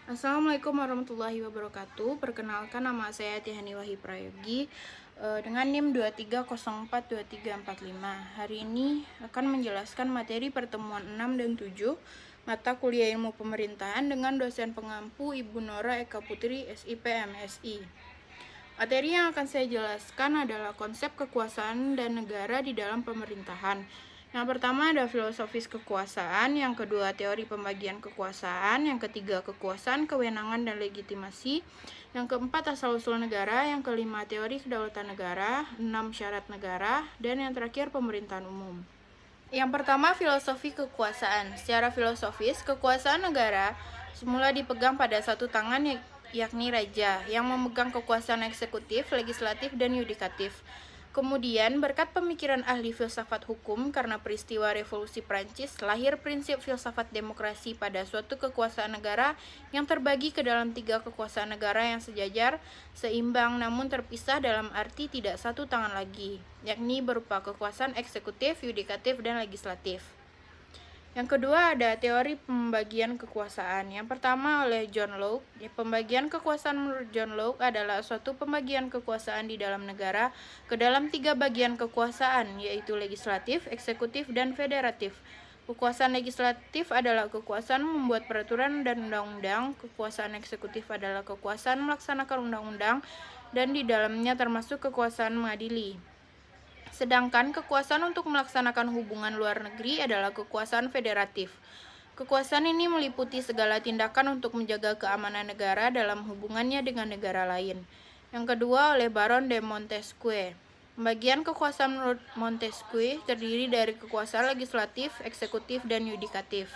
Assalamualaikum warahmatullahi wabarakatuh. Perkenalkan, nama saya Tihani Wahyu Prayogi dengan NIM 23042345. Hari ini akan menjelaskan materi pertemuan 6 dan 7 mata kuliah Ilmu Pemerintahan dengan dosen pengampu Ibu Nora Eka Putri, SIP MSI. Materi yang akan saya jelaskan adalah konsep kekuasaan dan negara di dalam pemerintahan. Yang pertama ada filosofis kekuasaan, yang kedua teori pembagian kekuasaan, yang ketiga kekuasaan, kewenangan, dan legitimasi, yang keempat asal-usul negara, yang kelima teori kedaulatan negara, 6 syarat negara, dan yang terakhir pemerintahan umum. Yang pertama, filosofi kekuasaan. Secara filosofis, kekuasaan negara semula dipegang pada satu tangan, yakni raja, yang memegang kekuasaan eksekutif, legislatif, dan yudikatif. Kemudian, berkat pemikiran ahli filsafat hukum karena peristiwa revolusi Prancis, lahir prinsip filsafat demokrasi pada suatu kekuasaan negara yang terbagi ke dalam 3 kekuasaan negara yang sejajar, seimbang, namun terpisah dalam arti tidak satu tangan lagi, yakni berupa kekuasaan eksekutif, yudikatif, dan legislatif. Yang kedua ada teori pembagian kekuasaan. Yang pertama oleh John Locke. Pembagian kekuasaan menurut John Locke adalah suatu pembagian kekuasaan di dalam negara ke dalam 3 bagian kekuasaan, yaitu legislatif, eksekutif, dan federatif. Kekuasaan legislatif adalah kekuasaan membuat peraturan dan undang-undang. Kekuasaan eksekutif adalah kekuasaan melaksanakan undang-undang, dan di dalamnya termasuk kekuasaan mengadili. Sedangkan kekuasaan untuk melaksanakan hubungan luar negeri adalah kekuasaan federatif. Kekuasaan ini meliputi segala tindakan untuk menjaga keamanan negara dalam hubungannya dengan negara lain. Yang kedua oleh Baron de Montesquieu. Pembagian kekuasaan menurut Montesquieu terdiri dari kekuasaan legislatif, eksekutif, dan yudikatif.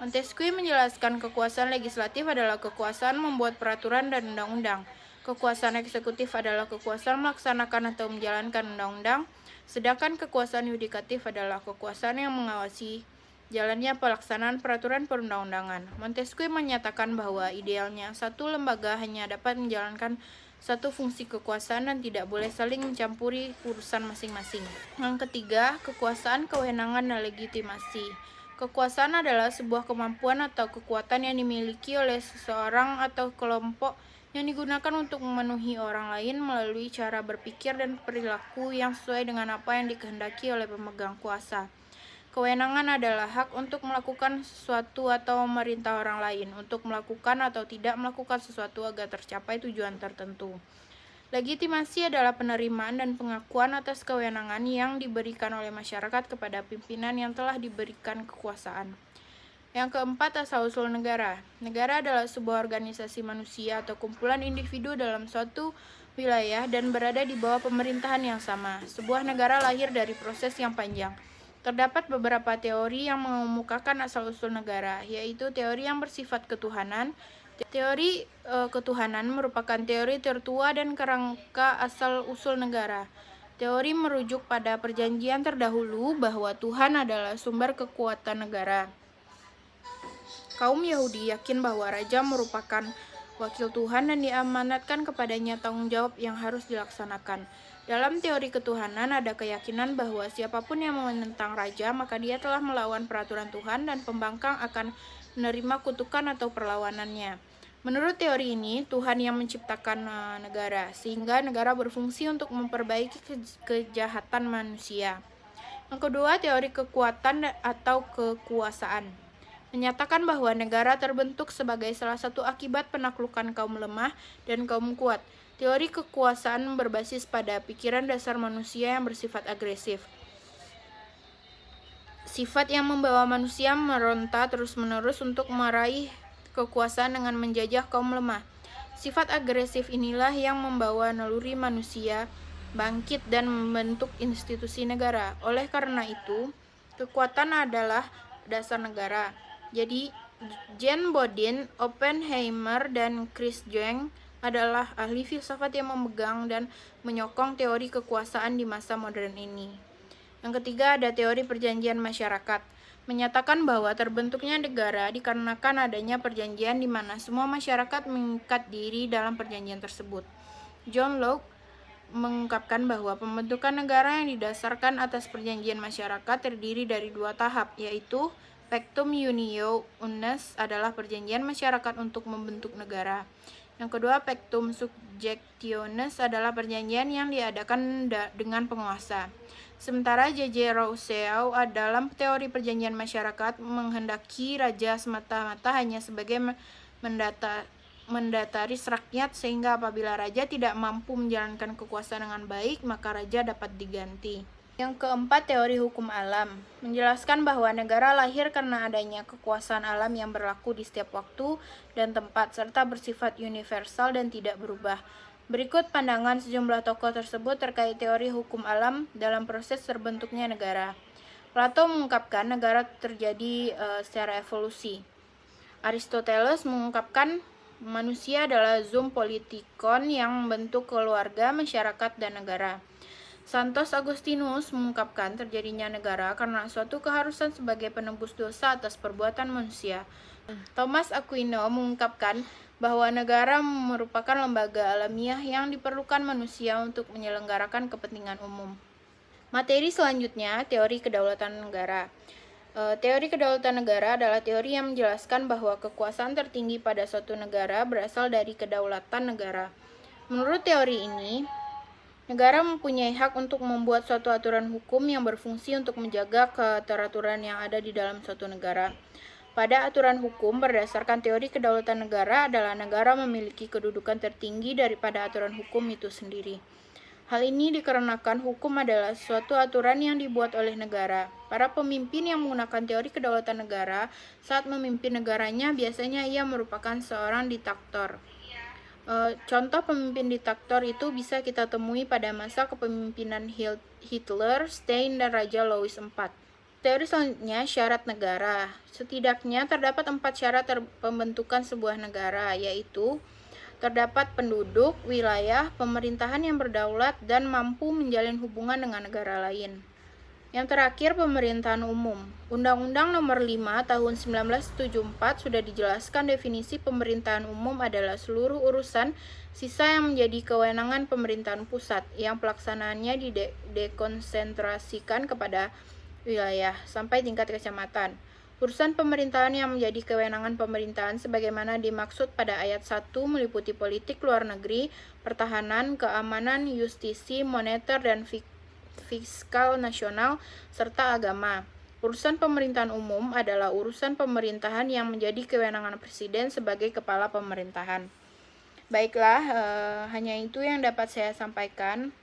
Montesquieu menjelaskan kekuasaan legislatif adalah kekuasaan membuat peraturan dan undang-undang. Kekuasaan eksekutif adalah kekuasaan melaksanakan atau menjalankan undang-undang, sedangkan kekuasaan yudikatif adalah kekuasaan yang mengawasi jalannya pelaksanaan peraturan perundang-undangan. Montesquieu menyatakan bahwa idealnya satu lembaga hanya dapat menjalankan satu fungsi kekuasaan dan tidak boleh saling mencampuri urusan masing-masing. Yang ketiga, kekuasaan, kewenangan, dan legitimasi. Kekuasaan adalah sebuah kemampuan atau kekuatan yang dimiliki oleh seseorang atau kelompok yang digunakan untuk memenuhi orang lain melalui cara berpikir dan perilaku yang sesuai dengan apa yang dikehendaki oleh pemegang kuasa. Kewenangan adalah hak untuk melakukan sesuatu atau memerintah orang lain untuk melakukan atau tidak melakukan sesuatu agar tercapai tujuan tertentu. Legitimasi adalah penerimaan dan pengakuan atas kewenangan yang diberikan oleh masyarakat kepada pimpinan yang telah diberikan kekuasaan. Yang keempat, asal-usul negara. Negara adalah sebuah organisasi manusia atau kumpulan individu dalam suatu wilayah dan berada di bawah pemerintahan yang sama. Sebuah negara lahir dari proses yang panjang. Terdapat beberapa teori yang mengemukakan asal-usul negara, yaitu teori yang bersifat ketuhanan. Teori ketuhanan merupakan teori tertua dan kerangka asal-usul negara. Teori merujuk pada perjanjian terdahulu bahwa Tuhan adalah sumber kekuatan negara. Kaum Yahudi yakin bahwa raja merupakan wakil Tuhan dan diamanatkan kepadanya tanggung jawab yang harus dilaksanakan. Dalam teori ketuhanan ada keyakinan bahwa siapapun yang menentang raja maka dia telah melawan peraturan Tuhan dan pembangkang akan menerima kutukan atau perlawanannya. Menurut teori ini, Tuhan yang menciptakan negara, sehingga negara berfungsi untuk memperbaiki kejahatan manusia. Yang kedua, teori kekuatan atau kekuasaan menyatakan bahwa negara terbentuk sebagai salah satu akibat penaklukan kaum lemah dan kaum kuat. Teori kekuasaan berbasis pada pikiran dasar manusia yang bersifat agresif. Sifat yang membawa manusia meronta terus-menerus untuk meraih kekuasaan dengan menjajah kaum lemah. Sifat agresif inilah yang membawa naluri manusia bangkit dan membentuk institusi negara. Oleh karena itu, kekuatan adalah dasar negara. Jadi, Jean Bodin, Oppenheimer, dan Chris Jung adalah ahli filsafat yang memegang dan menyokong teori kekuasaan di masa modern ini. Yang ketiga ada teori perjanjian masyarakat, menyatakan bahwa terbentuknya negara dikarenakan adanya perjanjian di mana semua masyarakat mengikat diri dalam perjanjian tersebut. John Locke mengungkapkan bahwa pembentukan negara yang didasarkan atas perjanjian masyarakat terdiri dari 2 tahap, yaitu Pactum Unio Unnes adalah perjanjian masyarakat untuk membentuk negara. Yang kedua, Pactum Subjectiones adalah perjanjian yang diadakan dengan penguasa. Sementara J.J. Rousseau dalam teori perjanjian masyarakat menghendaki raja semata-mata hanya sebagai mendataris rakyat, sehingga apabila raja tidak mampu menjalankan kekuasaan dengan baik, maka raja dapat diganti. Yang keempat, teori hukum alam menjelaskan bahwa negara lahir karena adanya kekuasaan alam yang berlaku di setiap waktu dan tempat, serta bersifat universal dan tidak berubah. Berikut pandangan sejumlah tokoh tersebut terkait teori hukum alam dalam proses terbentuknya negara. Plato mengungkapkan negara terjadi secara evolusi. Aristoteles mengungkapkan manusia adalah zoom politikon yang membentuk keluarga, masyarakat, dan negara. Santos Agustinus mengungkapkan terjadinya negara karena suatu keharusan sebagai penebus dosa atas perbuatan manusia. Thomas Aquino mengungkapkan bahwa negara merupakan lembaga alamiah yang diperlukan manusia untuk menyelenggarakan kepentingan umum. Materi selanjutnya, teori kedaulatan negara. Teori kedaulatan negara adalah teori yang menjelaskan bahwa kekuasaan tertinggi pada suatu negara berasal dari kedaulatan negara. Menurut teori ini, negara mempunyai hak untuk membuat suatu aturan hukum yang berfungsi untuk menjaga keteraturan yang ada di dalam suatu negara. Pada aturan hukum berdasarkan teori kedaulatan negara adalah negara memiliki kedudukan tertinggi daripada aturan hukum itu sendiri. Hal ini dikarenakan hukum adalah suatu aturan yang dibuat oleh negara. Para pemimpin yang menggunakan teori kedaulatan negara saat memimpin negaranya biasanya ia merupakan seorang diktator. Contoh pemimpin diktator itu bisa kita temui pada masa kepemimpinan Hitler, Stalin, dan Raja Louis IV. Teori selanjutnya, syarat negara. Setidaknya terdapat 4 syarat pembentukan sebuah negara, yaitu terdapat penduduk, wilayah, pemerintahan yang berdaulat, dan mampu menjalin hubungan dengan negara lain. Yang terakhir, pemerintahan umum. Undang-Undang Nomor 5 Tahun 1974 sudah dijelaskan definisi pemerintahan umum adalah seluruh urusan sisa yang menjadi kewenangan pemerintahan pusat, yang pelaksanaannya didekonsentrasikan kepada wilayah sampai tingkat kecamatan. Urusan pemerintahan yang menjadi kewenangan pemerintahan sebagaimana dimaksud pada ayat 1 meliputi politik luar negeri, pertahanan, keamanan, justisi, moneter, dan fiskal nasional, serta agama. Urusan pemerintahan umum adalah urusan pemerintahan yang menjadi kewenangan presiden sebagai kepala pemerintahan. Baiklah, hanya itu yang dapat saya sampaikan.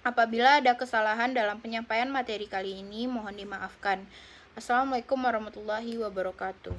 Apabila ada kesalahan dalam penyampaian materi kali ini, mohon dimaafkan. Assalamualaikum warahmatullahi wabarakatuh.